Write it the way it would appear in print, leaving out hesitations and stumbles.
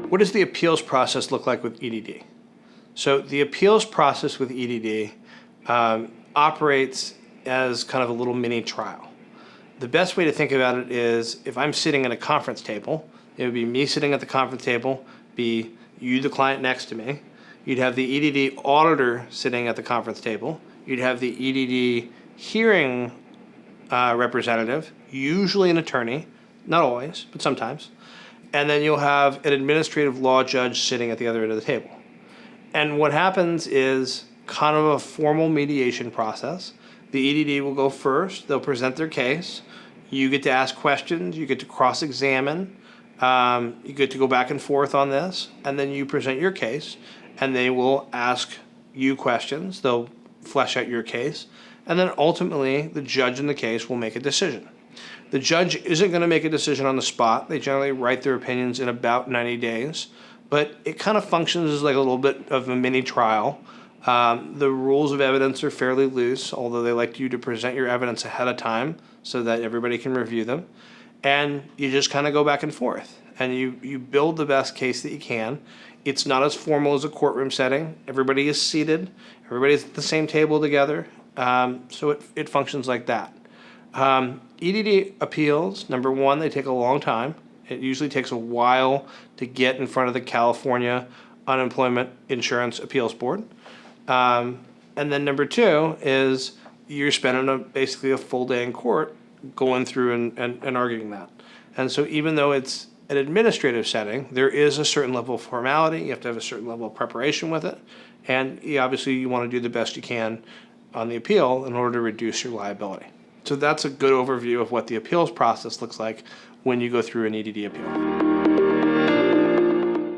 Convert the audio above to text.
What does the appeals process look like with EDD? So the appeals process with EDD operates as kind of a little mini trial. The best way to think about it is if I'm sitting at a conference table, it would be me sitting at the conference table, be you, the client, next to me. You'd have the EDD auditor sitting at the conference table. You'd have the EDD hearing representative, usually an attorney, not always, but sometimes. And then you'll have an administrative law judge sitting at the other end of the table. And what happens is kind of a formal mediation process. The EDD will go first. They'll present their case. You get to ask questions. You get to cross-examine. You get to go back and forth on this. And then you present your case. And they will ask you questions. They'll flesh out your case. And then ultimately, the judge in the case will make a decision. The judge isn't going to make a decision on the spot. They generally write their opinions in about 90 days. But it kind of functions as like a little bit of a mini trial. The rules of evidence are fairly loose, although they like you to present your evidence ahead of time so that everybody can review them. And you just kind of go back and forth. And you build the best case that you can. It's not as formal as a courtroom setting. Everybody is seated. Everybody's at the same table together. So it functions like that. EDD appeals, number one, they take a long time. It usually takes a while to get in front of the California Unemployment Insurance Appeals Board. And then number two is you're spending basically a full day in court going through and arguing that. And so even though it's an administrative setting, there is a certain level of formality. You have to have a certain level of preparation with it. And obviously you want to do the best you can on the appeal in order to reduce your liability. So that's a good overview of what the appeals process looks like when you go through an EDD appeal.